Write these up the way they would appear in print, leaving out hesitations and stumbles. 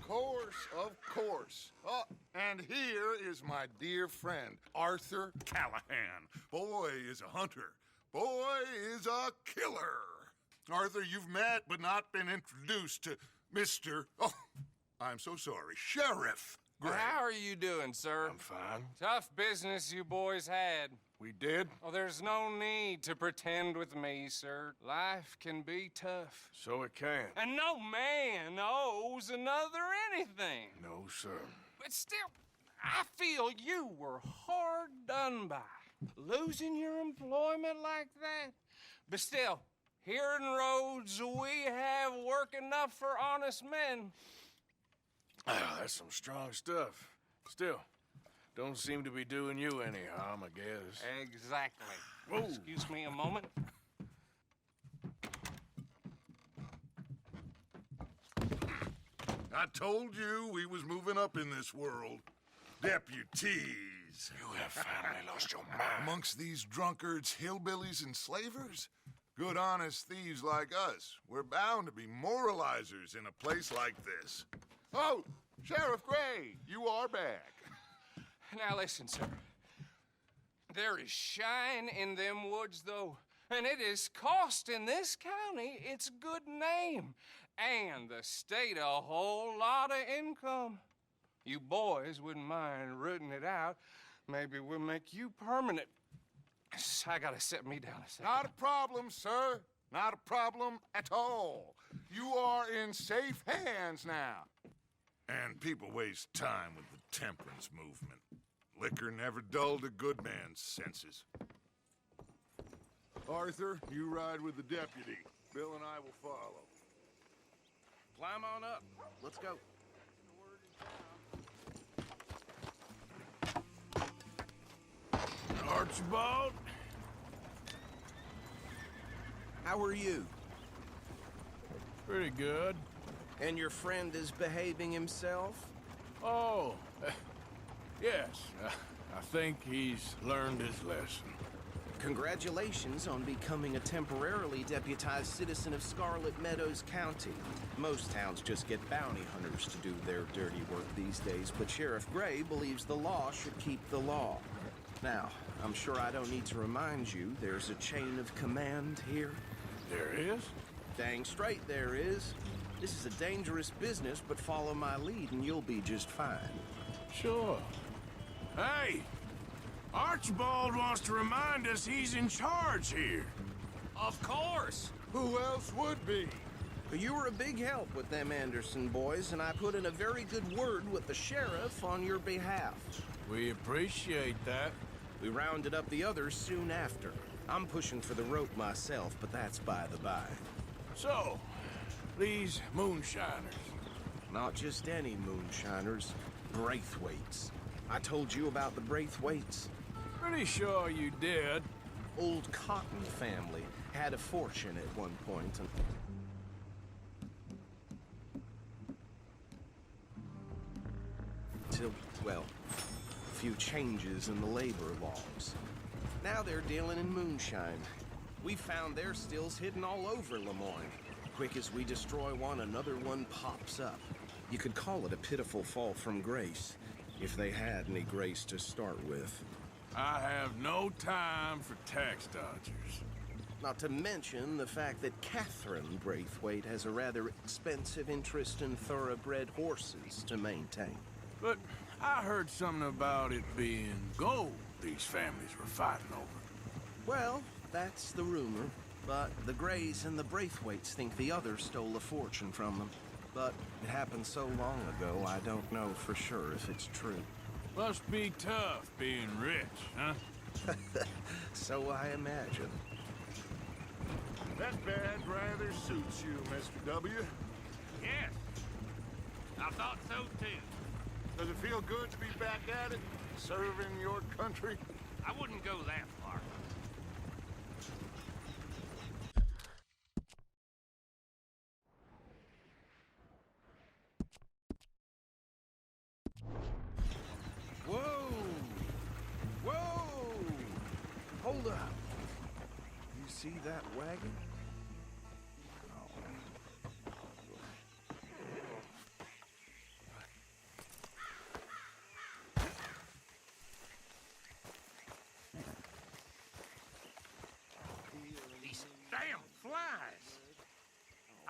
of course. Oh, and here is my dear friend, Arthur Callahan. Boy is a hunter. Boy is a killer. Arthur, you've met but not been introduced to Mr. Oh, I'm so sorry, Sheriff Gray. How are you doing, sir? I'm fine. Tough business you boys had. We did? Oh, there's no need to pretend with me, sir. Life can be tough. So it can. And no man owes another anything. No, sir. But still, I feel you were hard done by. Losing your employment like that. But still, here in Rhodes, we have work enough for honest men. Ah, that's some strong stuff. Still, don't seem to be doing you any harm, I guess. Exactly. Whoa. Excuse me a moment. I told you we was moving up in this world. Deputies. You have finally lost your mind. Amongst these drunkards, hillbillies, and slavers? Good honest thieves like us. We're bound to be moralizers in a place like this. Oh, Sheriff Gray, you are back. Now listen, sir. There is shine in them woods, though, and it is costing this county its good name and the state a whole lot of income. You boys wouldn't mind rooting it out. Maybe we'll make you permanent. I gotta set me down a second. Not a problem, sir. Not a problem at all. You are in safe hands now. And people waste time with the temperance movement. Liquor never dulled a good man's senses. Arthur, you ride with the deputy. Bill and I will follow. Climb on up. Let's go. Archibald? How are you? Pretty good. And your friend is behaving himself? Oh, yes. I think he's learned his lesson. Congratulations on becoming a temporarily deputized citizen of Scarlet Meadows County. Most towns just get bounty hunters to do their dirty work these days, but Sheriff Gray believes the law should keep the law. Now, I'm sure I don't need to remind you there's a chain of command here. There is? Dang straight there is. This is a dangerous business, but follow my lead and you'll be just fine. Sure. Hey! Archibald wants to remind us he's in charge here. Of course. Who else would be? You were a big help with them Anderson boys, and I put in a very good word with the sheriff on your behalf. We appreciate that. We rounded up the others soon after. I'm pushing for the rope myself, but that's by the by. So, these moonshiners. Not just any moonshiners, Braithwaites. I told you about the Braithwaites. Pretty sure you did. Old Cotton family had a fortune at one point, and till, well, a few changes in the labor laws. Now they're dealing in moonshine. We found their stills hidden all over Lemoyne. Quick as we destroy one, another one pops up. You could call it a pitiful fall from grace, if they had any grace to start with. I have no time for tax dodgers. Not to mention the fact that Catherine Braithwaite has a rather expensive interest in thoroughbred horses to maintain. But I heard something about it being gold these families were fighting over. Well, that's the rumor. But the Grays and the Braithwaites think the others stole a fortune from them. But it happened so long ago, I don't know for sure if it's true. Must be tough being rich, huh? So I imagine. That badge rather suits you, Mr. W. Yes. I thought so, too. Does it feel good to be back at it, serving your country? I wouldn't go that far. Whoa! Whoa! Hold up. You see that wagon?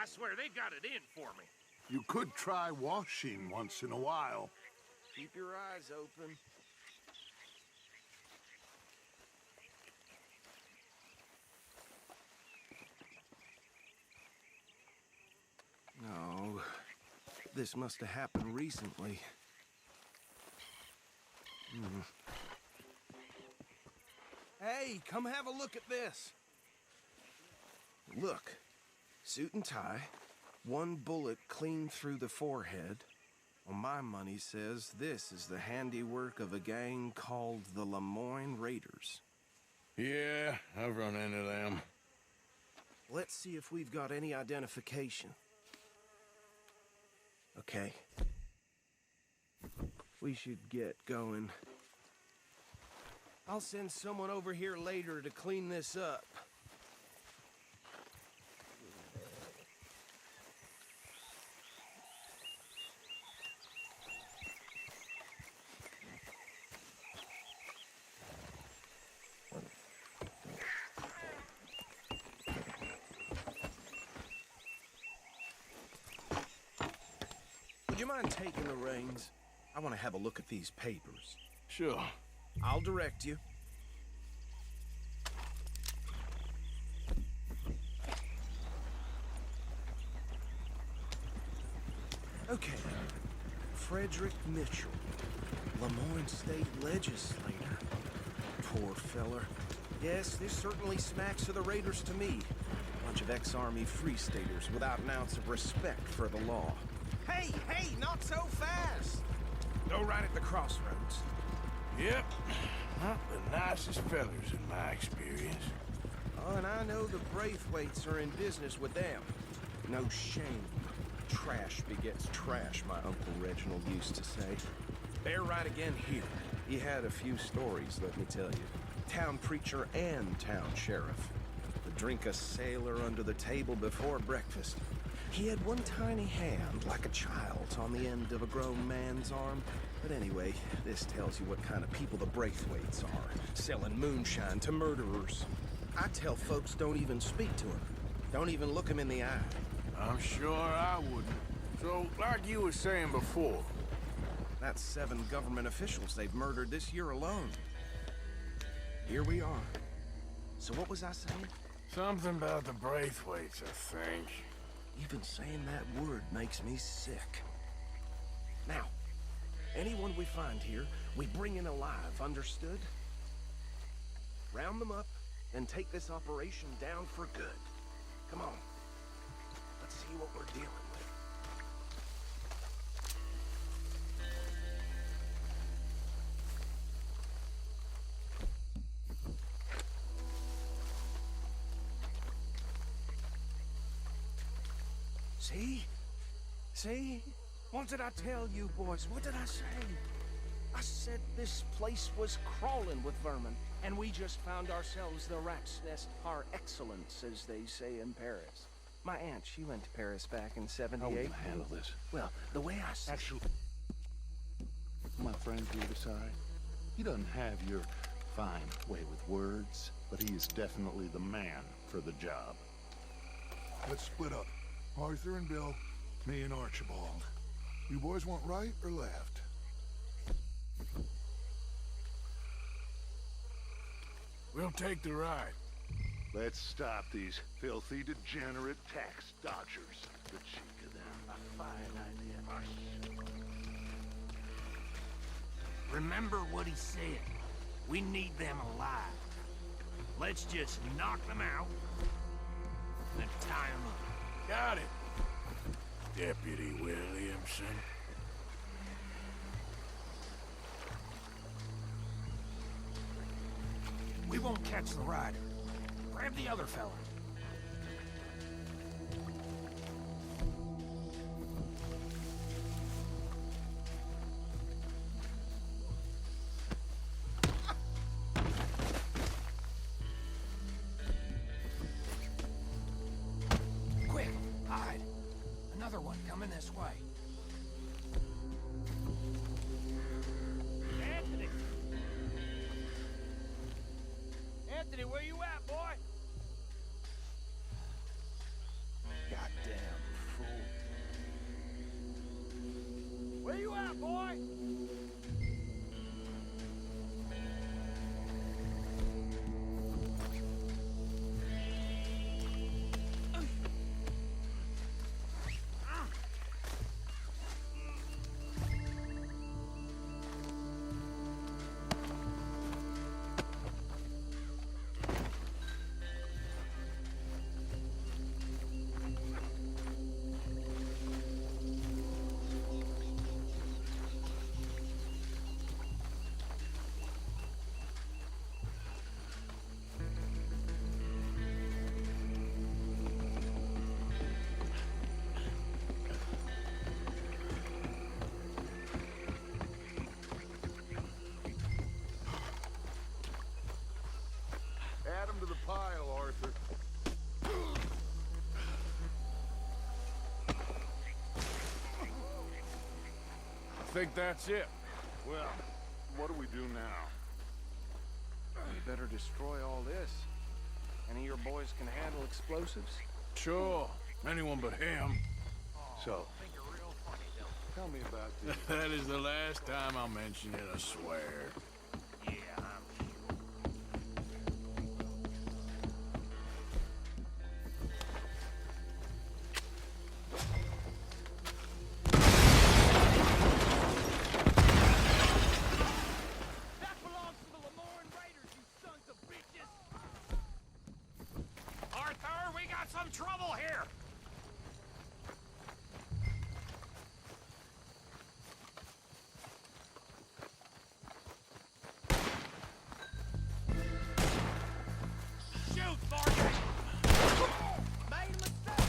I swear they got it in for me. You could try washing once in a while. Keep your eyes open. No, this must have happened recently. Hey, come have a look at this. Look, suit and tie, one bullet clean through the forehead. Well, my money says this is the handiwork of a gang called the Lemoyne Raiders. Yeah, I've run into them. Let's see if we've got any identification. Okay. We should get going. I'll send someone over here later to clean this up. Would you mind taking the reins? I want to have a look at these papers. Sure. I'll direct you. Okay. Frederick Mitchell, Lemoyne State Legislator. Poor feller. Yes, this certainly smacks of the Raiders to me. Bunch of ex-Army Free Staters without an ounce of respect for the law. Hey, hey, not so fast! Go right at the crossroads. Yep. Not the nicest fellers in my experience. Oh, and I know the Braithwaites are in business with them. No shame. Trash begets trash, my Uncle Reginald used to say. They're right again here. He had a few stories, let me tell you. Town preacher and town sheriff. Would drink a sailor under the table before breakfast. He had one tiny hand, like a child's, on the end of a grown man's arm. But anyway, this tells you what kind of people the Braithwaites are. Selling moonshine to murderers. I tell folks don't even speak to him. Don't even look him in the eye. I'm sure I wouldn't. So, like you were saying before. That's 7 government officials they've murdered this year alone. Here we are. So what was I saying? Something about the Braithwaites, I think. Even saying that word makes me sick. Now, anyone we find here, we bring in alive, understood? Round them up, and take this operation down for good. Come on. Let's see what we're dealing with. See? See? What did I tell you, boys? What did I say? I said this place was crawling with vermin, and we just found ourselves the rat's nest par excellence, as they say in Paris. My aunt, she went to Paris back in '78. How are we gonna handle this? Well, the way I see Actually, my friend here decide. He doesn't have your fine way with words, but he is definitely the man for the job. Let's split up. Arthur and Bill, me and Archibald. You boys want right or left? We'll take the ride. Let's stop these filthy, degenerate tax dodgers. The cheek of them. A fine idea. Remember what he said. We need them alive. Let's just knock them out and tie them up. Got it. Deputy Williamson. We won't catch the rider. Grab the other fella. Quick, hide. Another one coming this way. Anthony! Anthony, where you at, boy? Where you at, boy? Add 'em to the pile, Arthur. I think that's it. Well, what do we do now? We better destroy all this. Any of your boys can handle explosives? Sure. Anyone but him. So, tell me about this. That is the last time I'll mention it, I swear. Yeah, I'm sure. That belongs to the Lemoran Raiders, you sons of bitches! Arthur, we got some trouble here! Shoot, Morgan! Made a mistake!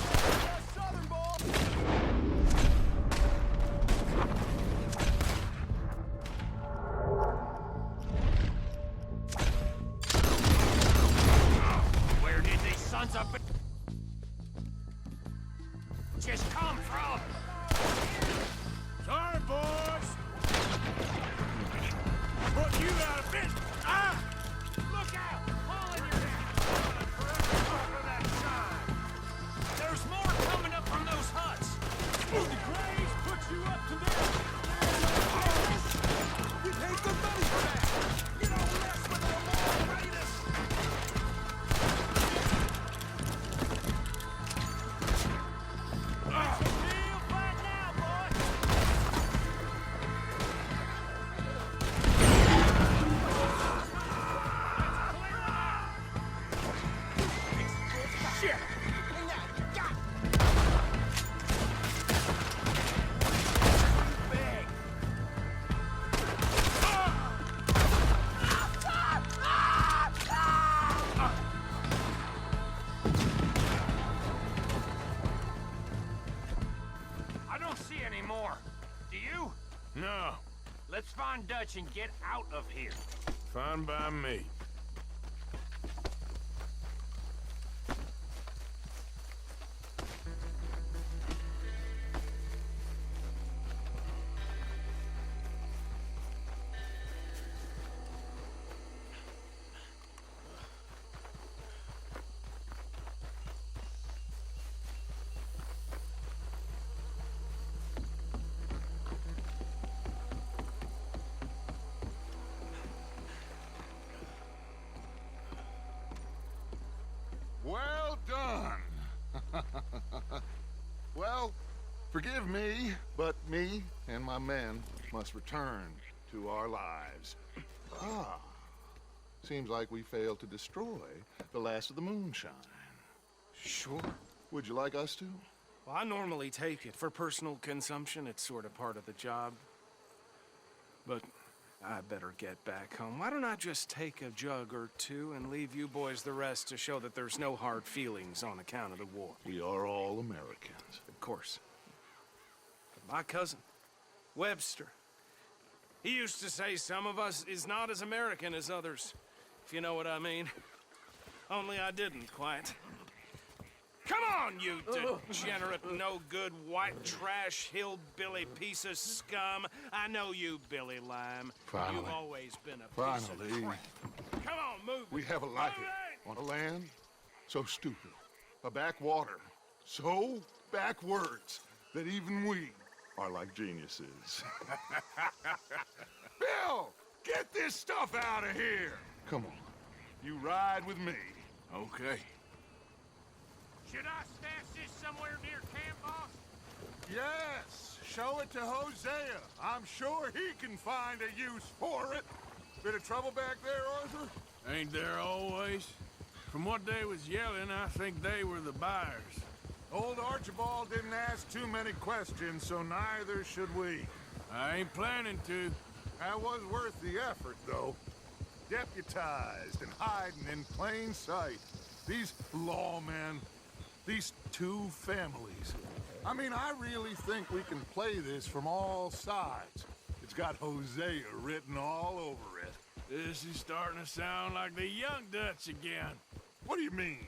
Southern boy! Where did these sons of just come from? Sorry, boys. Put you out of business. Ah! Look out! Haul in your hand! For that shine! There's more coming up from those huts! The Graves put you up to this! You paid good money for that! You don't mess with the Lemoran Raiders! It's a real fight now, boy! Shit! Big! I don't see any more. Do you? No. Let's find Dutch and get out of here. Fine by me. Well done. Well, forgive me, but me and my men must return to our lives. Ah, seems like we failed to destroy the last of the moonshine. Sure. Would you like us to? Well, I normally take it. For personal consumption, it's sort of part of the job. But I better get back home. Why don't I just take a jug or two and leave you boys the rest to show that there's no hard feelings on account of the war? We are all Americans. Of course. But my cousin, Webster, he used to say some of us is not as American as others, if you know what I mean. Only I didn't quite. Come on, you degenerate, no-good, white trash, hillbilly piece of scum. I know you, Billy Lime. Finally. You've always been a piece of Finally. crap. Come on, move We it. have a life Move on a land so stupid, a backwater so backwards that even we are like geniuses. Bill, get this stuff out of here. Come on. You ride with me. Okay. Should I stash this somewhere near camp, boss? Yes, show it to Hosea. I'm sure he can find a use for it. Bit of trouble back there, Arthur? Ain't there always? From what they was yelling, I think they were the buyers. Old Archibald didn't ask too many questions, so neither should we. I ain't planning to. That was worth the effort, though. Deputized and hiding in plain sight. These lawmen, these two families. I mean, I really think we can play this from all sides. It's got Hosea written all over it. This is starting to sound like the Young Dutch again. What do you mean,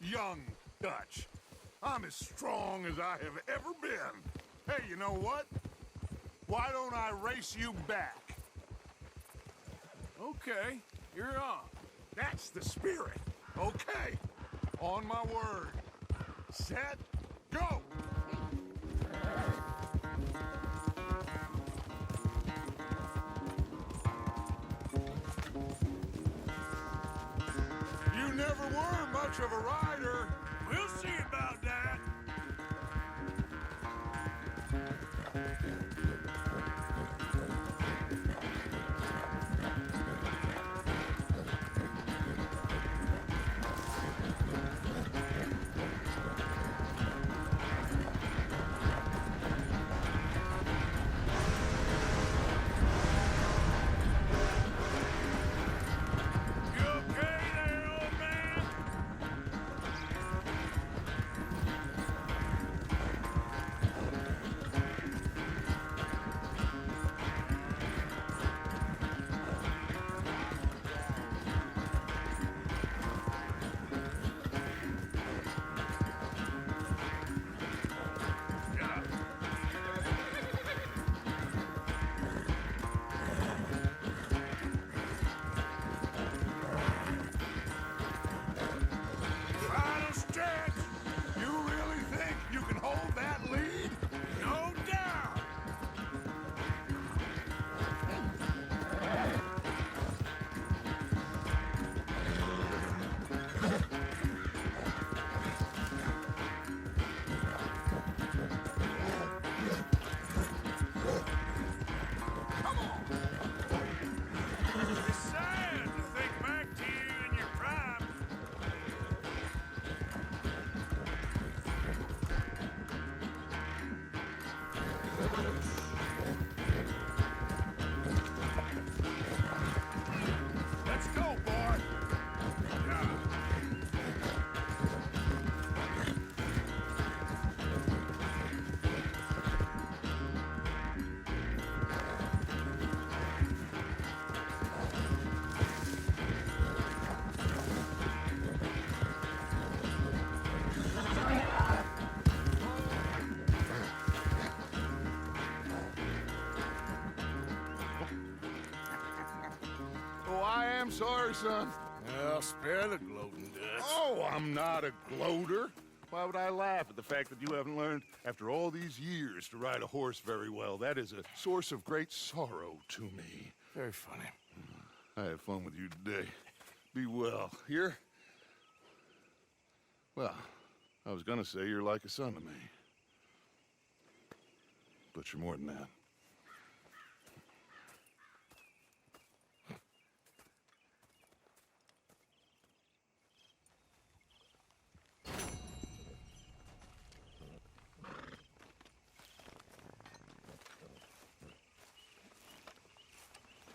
young Dutch? I'm as strong as I have ever been. Hey, you know what? Why don't I race you back? Okay, you're on. That's the spirit. Okay, on my word. Set, go! You never were much of a rider. We'll see about that. You okay there, old man? Final stretch! You really think you can hold that lead? No doubt. It's sad to think back to you in your prime. Let's go, boy! Oh, I am sorry, son. Well, spare the gloating, Dutch. Oh, I'm not a gloater. Why would I laugh at the fact that you haven't learned, after all these years, to ride a horse very well? That is a source of great sorrow to me. Very funny. I had fun with you today. Be well. Here? Well, I was gonna say you're like a son to me. But you're more than that.